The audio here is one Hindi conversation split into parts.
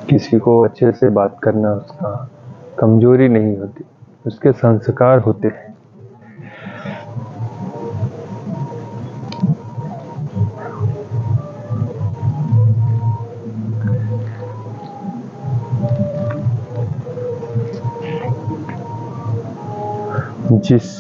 किसी को अच्छे से बात करना उसका कमजोरी नहीं होती, उसके संस्कार होते हैं। जिस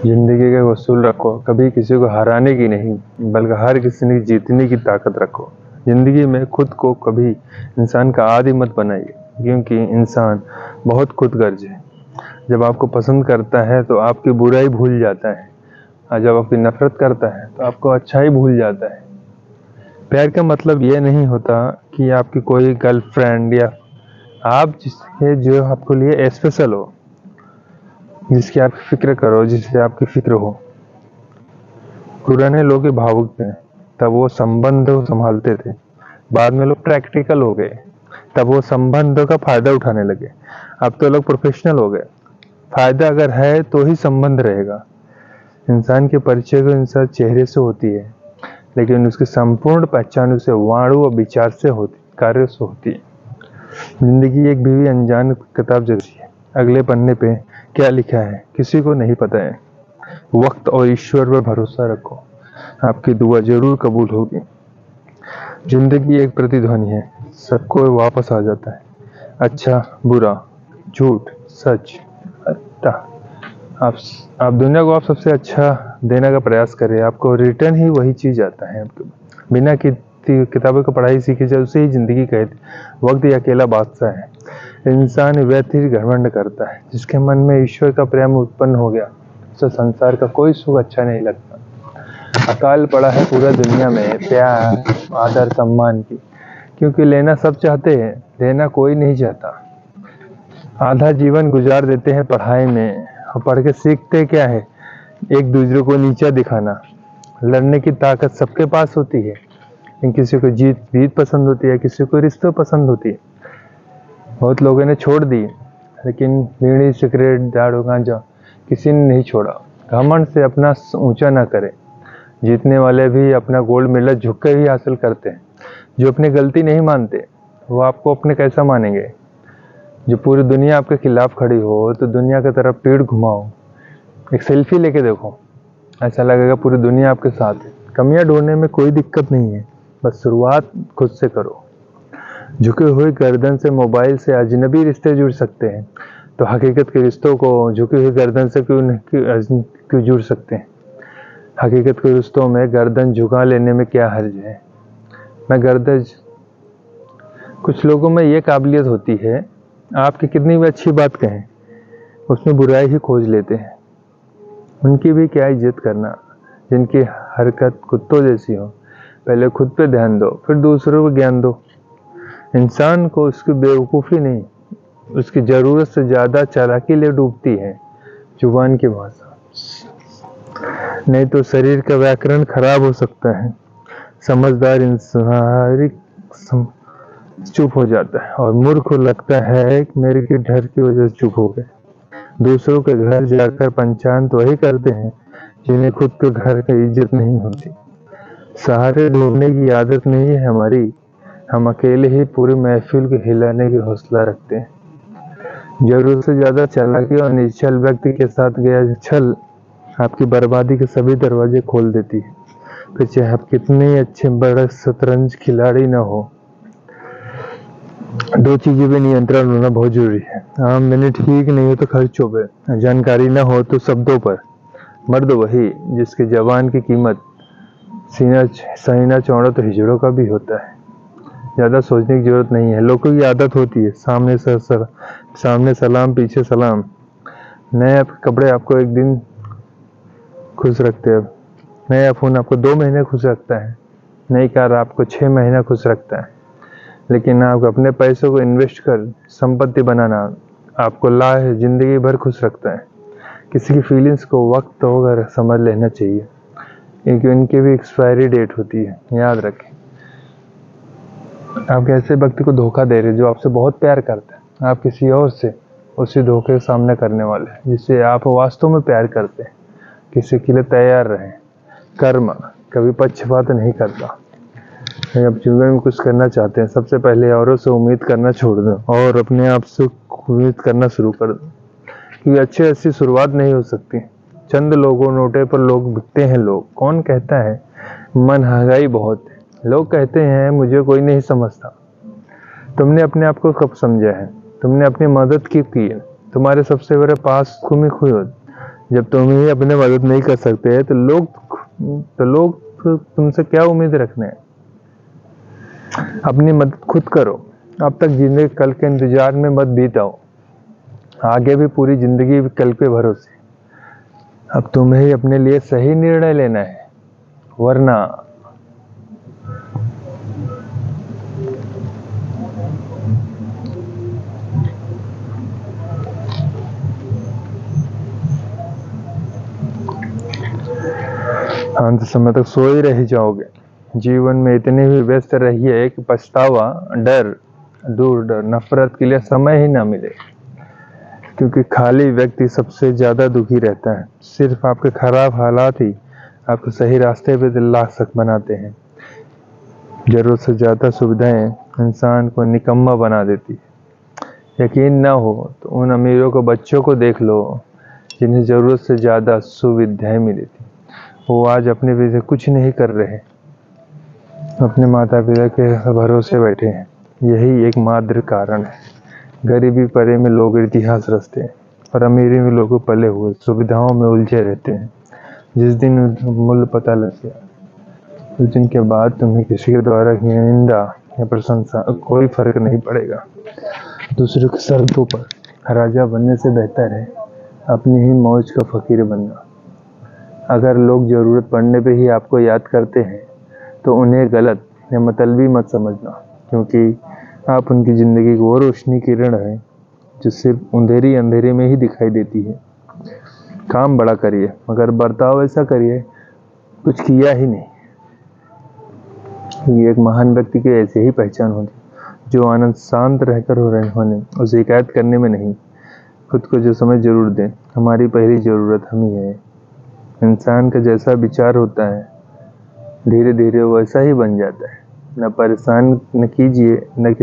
जिंदगी का वसूल रखो, कभी किसी को हराने की नहीं बल्कि हर किसी ने जीतने की ताकत रखो। जिंदगी में खुद को कभी इंसान का आदी मत बनाइए, क्योंकि इंसान बहुत खुदगर्ज है। जब आपको पसंद करता है तो आपकी बुराई भूल जाता है, और जब आपकी नफरत करता है तो आपको अच्छाई भूल जाता है। प्यार का मतलब यह नहीं होता कि आपकी कोई गर्लफ्रेंड या आप जिसके जो आपके लिए स्पेशल हो, जिसकी आप फिक्र करो, जिससे आपकी फिक्र हो। पुराने लोग भावुक थे, तब वो संबंध संभालते थे। बाद में लोग प्रैक्टिकल हो गए, तब वो संबंधों का फायदा उठाने लगे। अब तो लोग प्रोफेशनल हो गए, फायदा अगर है तो ही संबंध रहेगा। इंसान के परिचय को इंसान चेहरे से होती है, लेकिन उसकी संपूर्ण पहचान उसे वाणु और विचार से होती, कार्य से होती है। जिंदगी एक बीवी अनजान किताब जैसी है, अगले पन्ने पे क्या लिखा है किसी को नहीं पता है। वक्त और ईश्वर पर भरोसा रखो, आपकी दुआ जरूर कबूल होगी। जिंदगी एक प्रतिध्वनि है, सबको वापस आ जाता है। अच्छा बुरा, झूठ सच, आप दुनिया को आप सबसे अच्छा देने का प्रयास करें, आपको रिटर्न ही वही चीज आता है। आपके बिना किताबों की पढ़ाई सीखी जाए उसे ही जिंदगी कहते। वक्त ये अकेला बादशाह है। इंसान व्यथित घमंड करता है, जिसके मन में ईश्वर का प्रेम उत्पन्न हो गया उसे संसार का कोई सुख अच्छा नहीं लगता। अकाल पड़ा है पूरा दुनिया में प्यार आदर सम्मान की, क्योंकि लेना सब चाहते हैं, देना कोई नहीं चाहता। आधा जीवन गुजार देते हैं पढ़ाई में, और पढ़ के सीखते क्या है, एक दूसरे को नीचा दिखाना। लड़ने की ताकत सबके पास होती है, लेकिन किसी को जीत पसंद होती है, किसी को रिश्ते पसंद होती है। बहुत लोगों ने छोड़ दी, लेकिन बीड़ी सिगरेट दारू गांजा किसी ने नहीं छोड़ा। घमंड से अपना ऊंचा ना करे। जीतने वाले भी अपना गोल्ड मेडल झुक के ही हासिल करते हैं। जो अपनी गलती नहीं मानते वो आपको अपने कैसा मानेंगे। जो पूरी दुनिया आपके खिलाफ खड़ी हो तो दुनिया की तरफ पीठ घुमाओ, एक सेल्फी लेके देखो, ऐसा लगेगा पूरी दुनिया आपके साथ है। कमियां ढूंढने में कोई दिक्कत नहीं है, बस शुरुआत खुद से करो। झुके हुए गर्दन से मोबाइल से अजनबी रिश्ते जुड़ सकते हैं, तो हकीकत के रिश्तों को झुकी हुई गर्दन से क्यों जुड़ सकते हैं। हकीकत के रिश्तों में गर्दन झुका लेने में क्या हर्ज है। कुछ लोगों में ये काबिलियत होती है, आपकी कितनी भी अच्छी बात कहें उसमें बुराई ही खोज लेते हैं। उनकी भी क्या इज्जत करना, जिनकी हरकत कुत्तों जैसी हो। पहले खुद पे ध्यान दो, फिर दूसरों को ज्ञान दो। इंसान को उसकी बेवकूफ़ी नहीं, उसकी ज़रूरत से ज़्यादा चालाकी ले डूबती है जुबान की भाषा। नहीं तो शरीर का व्याकरण खराब हो सकता है। समझदार इंसान चुप हो जाता है, और मूर्ख को लगता है कि मेरे के डर की वजह से चुप हो गए। दूसरों के घर जाकर पंचायत वही करते हैं जिन्हें खुद के घर की इज्जत नहीं होती। सहारे ढूंढने की आदत नहीं है हमारी, हम अकेले ही पूरी महफिल को हिलाने की हौसला रखते हैं। जरूरत से ज्यादा चालाकी और निश्चल व्यक्ति के साथ गया छल आपकी बर्बादी के सभी दरवाजे खोल देती है। फिर चाहे आप कितने अच्छे बड़े शतरंज खिलाड़ी न हो, दो चीजों पे नियंत्रण होना बहुत जरूरी है। आमदनी ठीक नहीं हो तो खर्चों पे, जानकारी न हो तो शब्दों पर। मर्द वही जिसके जवान की कीमत सीना चौड़ा तो हिजड़ों का भी होता है। ज्यादा सोचने की जरूरत नहीं है। लोगों की आदत होती है सामने सलाम पीछे सलाम। नए कपड़े आपको एक दिन खुश रखते हैं, नया फोन आपको 2 महीने खुश रखता है, नई कार आपको 6 महीना खुश रखता है। लेकिन आप अपने पैसों को इन्वेस्ट कर संपत्ति बनाना आपको जिंदगी भर खुश रखता है। किसी की फीलिंग्स को वक्त होकर समझ लेना चाहिए, क्योंकि उनकी भी एक्सपायरी डेट होती है, याद रखें। आप ऐसे व्यक्ति को धोखा दे रहे जो आपसे बहुत प्यार करता है, आप किसी और से उसी धोखे का सामना करने वाले हैं जिससे आप वास्तव में प्यार करते हैं। किसी के लिए तैयार रहें। कर्म कभी पक्षपात नहीं करता। आप जीवन में कुछ करना चाहते हैं, सबसे पहले औरों से उम्मीद करना छोड़ दो और अपने आप से उम्मीद करना शुरू कर दो, क्योंकि अच्छी ऐसी शुरुआत नहीं हो सकती। चंद लोगों नोटे पर लोग बिकते हैं। लोग कौन कहता है महंगाई बहुत है। लोग कहते हैं मुझे कोई नहीं समझता। तुमने अपने आप को कब समझा है? तुमने अपनी मदद क्यों की है? तुम्हारे सबसे बड़े पास तुम ही खुद हो। जब तुम ही अपने मदद नहीं कर सकते तो लोग तुमसे क्या उम्मीद रखने हैं? अपनी मदद खुद करो। अब तक जिंदगी कल के इंतजार में मत बीताओ। आगे भी पूरी जिंदगी कल पे भरोसे। अब तुम्हें ही अपने लिए सही निर्णय लेना है, वरना अंत समय तक सो ही रह जाओगे। जीवन में इतने भी व्यस्त रहिए कि पछतावा, डर, नफरत के लिए समय ही ना मिले। क्योंकि खाली व्यक्ति सबसे ज्यादा दुखी रहता है। सिर्फ आपके खराब हालात ही आपको सही रास्ते पे ला बनाते हैं। जरूरत से ज्यादा सुविधाएं इंसान को निकम्मा बना देती है। यकीन ना हो तो उन अमीरों को बच्चों को देख लो जिन्हें जरूरत से ज्यादा सुविधाएं मिली थी। वो आज अपने पीछे कुछ नहीं कर रहे, अपने माता पिता के भरोसे बैठे हैं। यही एक मात्र कारण है। गरीबी परे में लोग इतिहास रचते हैं और अमीरी में लोग पले हुए सुविधाओं में उलझे रहते हैं। जिस दिन मूल्य पता लग गया, उस दिन के बाद तुम्हें किसी के द्वारा की निंदा या प्रशंसा कोई फर्क नहीं पड़ेगा। दूसरों की शर्तों पर राजा बनने से बेहतर है अपनी ही मौज का फकीर बनना। अगर लोग जरूरत पड़ने पे ही आपको याद करते हैं तो उन्हें गलत या मतलबी मत समझना, क्योंकि आप उनकी जिंदगी की वो रोशनी किरण है जो सिर्फ अंधेरे में ही दिखाई देती है। काम बड़ा करिए मगर बर्ताव ऐसा करिए कुछ किया ही नहीं। ये एक महान व्यक्ति की ऐसे ही पहचान होती, जो आनंद शांत रहकर हो रहे होने और शिकायत करने में नहीं। खुद को जो समय जरूर दें। हमारी पहली जरूरत हम ही है। इंसान का जैसा विचार होता है धीरे धीरे वैसा ही बन जाता है। न परेशान न कीजिए, न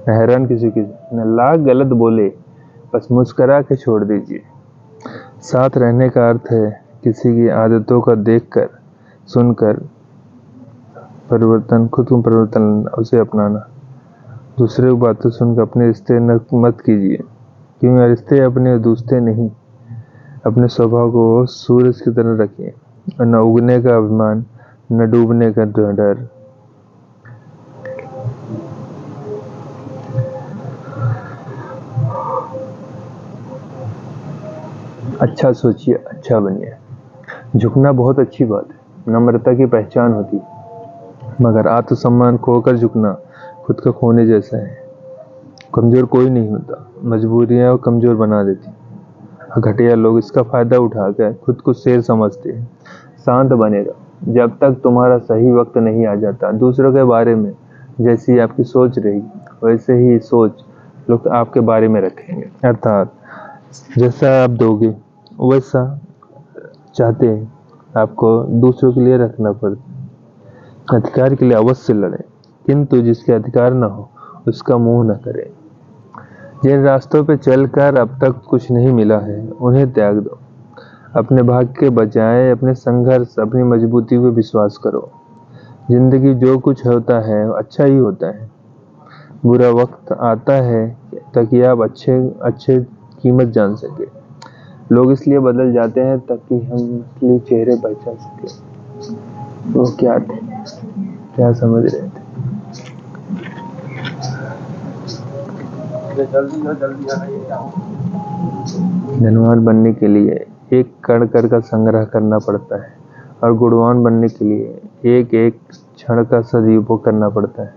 हैरान किसी की, न लाख गलत बोले, बस मुस्करा के छोड़ दीजिए। साथ रहने का अर्थ है किसी की आदतों का देखकर सुनकर खुद को परिवर्तन उसे अपनाना। दूसरे की बातें सुनकर अपने रिश्ते मत कीजिए, क्योंकि रिश्ते अपने दूसरे नहीं। अपने स्वभाव को सूरज की तरह रखिए, न उगने का अभिमान, न डूबने का डर। अच्छा सोचिए, अच्छा बनिए। झुकना बहुत अच्छी बात है, नम्रता की पहचान होती है, मगर आत्मसम्मान खोकर झुकना खुद का खोने जैसा है। कमजोर कोई नहीं होता, मजबूरियां कमजोर बना देती। घटिया लोग इसका फायदा उठाकर खुद को शेर समझते हैं। शांत बने रहो जब तक तुम्हारा सही वक्त नहीं आ जाता। दूसरों के बारे में जैसी आपकी सोच रहेगी वैसे ही सोच लोग आपके बारे में रखेंगे। अर्थात जैसा आप दोगे वैसा चाहते हैं आपको दूसरों के लिए रखना पड़ता। अधिकार के लिए अवश्य लड़ें, किंतु जिसके अधिकार न हो उसका मुंह न करें। जिन रास्तों पे चलकर अब तक कुछ नहीं मिला है उन्हें त्याग दो। अपने भाग्य के बजाय अपने संघर्ष, अपनी मजबूती पे विश्वास करो। जिंदगी जो कुछ होता है अच्छा ही होता है। बुरा वक्त आता है ताकि आप अच्छे कीमत जान सके। लोग इसलिए बदल जाते हैं ताकि हम असली चेहरे पहचान सके। वो क्या थे, क्या समझ रहे थे। धनवान बनने के लिए एक कण कण का संग्रह करना पड़ता है और गुणवान बनने के लिए एक एक क्षण का सदुपयोग करना पड़ता है।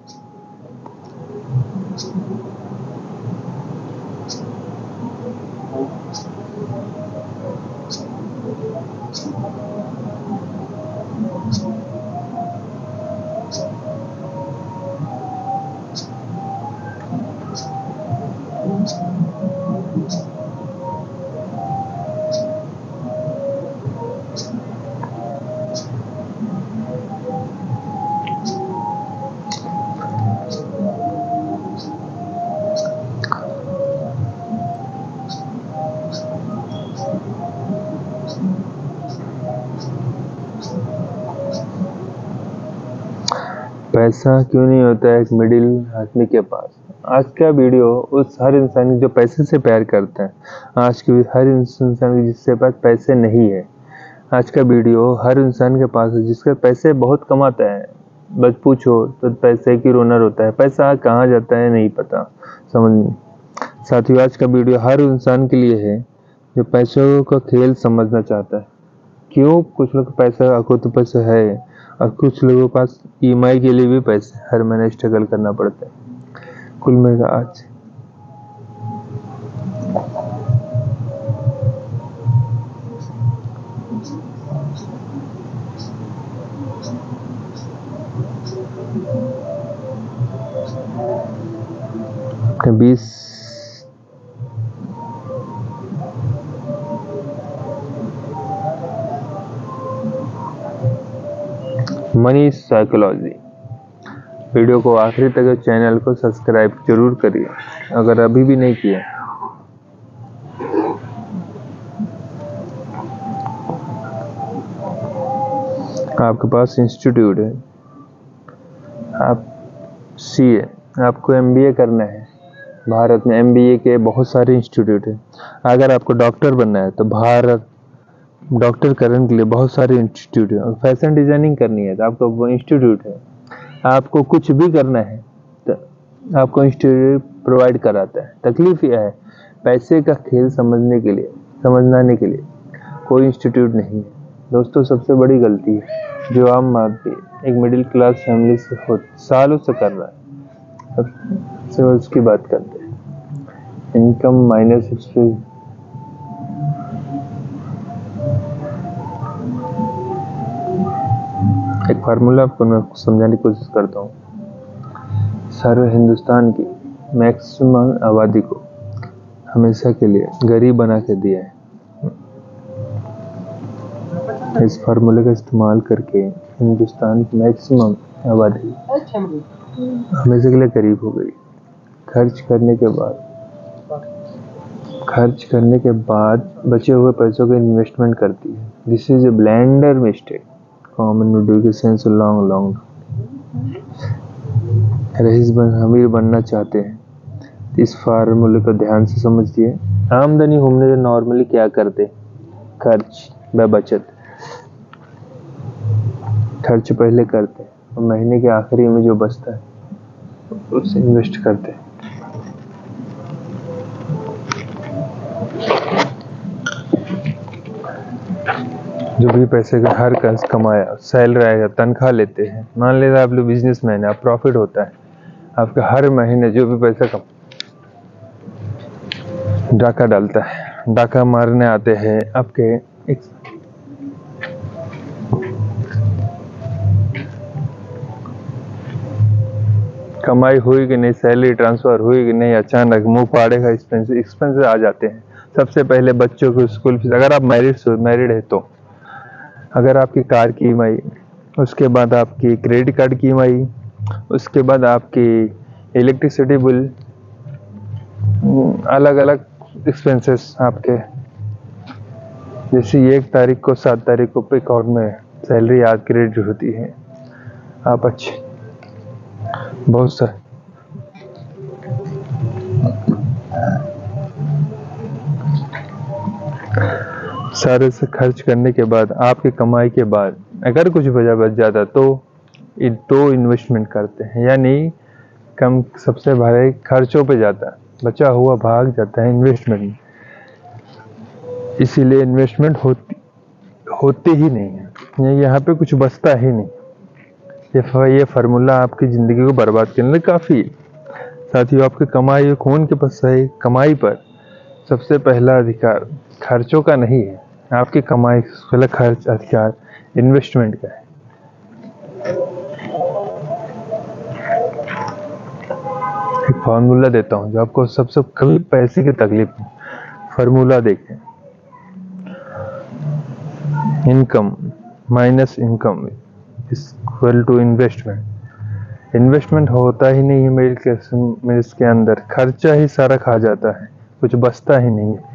पैसा क्यों नहीं होता है एक मिडिल आदमी के पास। आज का वीडियो उस हर इंसान जो पैसे से प्यार करता है, आज की हर इंसान जिसके पास पैसे नहीं है। आज का वीडियो हर इंसान के पास है जिसके पैसे बहुत कमाता है, बस पूछो तो पैसे की रोना रोता है। पैसा कहाँ जाता है नहीं पता, समझ नहीं। साथियों, आज का वीडियो हर इंसान के लिए है जो पैसों का खेल समझना चाहता है। क्यों कुछ लोग पैसा को तो पैसा है और कुछ लोगों के पास ईएमआई के लिए भी पैसे हर महीने स्ट्रगल करना पड़ता है। कुल मिलाकर आज अपने 20 मनी साइकोलॉजी वीडियो को आखिरी तक चैनल को सब्सक्राइब जरूर करिए अगर अभी भी नहीं किया। आपके पास इंस्टीट्यूट है, आप सीए, आपको एमबीए करना है। भारत में एमबीए के बहुत सारे इंस्टीट्यूट हैं। अगर आपको डॉक्टर बनना है तो भारत डॉक्टर करने के लिए बहुत सारे इंस्टीट्यूट है। फैशन डिजाइनिंग करनी है तो आपको वो इंस्टीट्यूट है। आपको कुछ भी करना है तो आपको इंस्टीट्यूट प्रोवाइड कराता है। तकलीफ यह है पैसे का खेल समझने के लिए कोई इंस्टीट्यूट नहीं है। दोस्तों, सबसे बड़ी गलती है जो आम आदमी एक मिडिल क्लास फैमिली से सालों से कर रहा है। अब से उसकी बात करते हैं। इनकम माइनस एक फार्मूला आपको मैं समझाने की कोशिश करता हूँ। सारे हिंदुस्तान की मैक्सिमम आबादी को हमेशा के लिए गरीब बना के दिया है। इस फार्मूले का इस्तेमाल करके हिंदुस्तान की मैक्सिमम आबादी हमेशा के लिए गरीब हो गई। खर्च करने के बाद बचे हुए पैसों का इन्वेस्टमेंट करती है। This is a blunder mistake common education से लॉन्ग रईस अमीर बनना चाहते हैं। इस फार्मूले को ध्यान से समझिए। आमदनी होने से नॉर्मली क्या करते, खर्च व बचत। खर्च पहले करते हैं और महीने के आखिरी में जो बचता है उसे इन्वेस्ट करते हैं। जो भी पैसे का हर कमाया, सैलरी आएगा, तनख्वाह लेते हैं। मान लेते आप लोग बिजनेसमैन है, आप प्रॉफिट होता है आपका हर महीने जो भी पैसा डाका डालता है। डाका मारने आते हैं आपके कमाई हुई कि नहीं, सैलरी ट्रांसफर हुई कि नहीं, अचानक मुंह फाड़े का एक्सपेंसेस आ जाते हैं। सबसे पहले बच्चों को स्कूल फीस, अगर आप मैरिड है तो, अगर आपकी कार की ईएमआई, उसके बाद आपकी क्रेडिट कार्ड की ईएमआई, उसके बाद आपकी इलेक्ट्रिसिटी बिल, अलग अलग एक्सपेंसेस आपके। जैसे 1 तारीख को 7 तारीख को अकाउंट में सैलरी आज क्रेडिट होती है। आप अच्छे बहुत सारे से खर्च करने के बाद आपकी कमाई के बाद अगर कुछ बच जाता तो इन्वेस्टमेंट करते हैं। यानी कम सबसे भारी खर्चों पे जाता है, बचा हुआ भाग जाता है इन्वेस्टमेंट में। इसीलिए इन्वेस्टमेंट होती ही नहीं है, यहाँ पे कुछ बचता ही नहीं। ये फार्मूला आपकी ज़िंदगी को बर्बाद करने में काफ़ी। साथियों, आपके कमाई खून के पास है। कमाई पर सबसे पहला अधिकार खर्चों का नहीं है, आपकी कमाई पहला खर्च अधिकार इन्वेस्टमेंट का है। एक फार्मूला देता हूँ जो आपको सबसे कभी पैसे की तकलीफ नहीं। फार्मूला देखें, income minus income equal to investment. Investment होता ही नहीं है मिडिल के अंदर, खर्चा ही सारा खा जाता है, कुछ बचता ही नहीं है।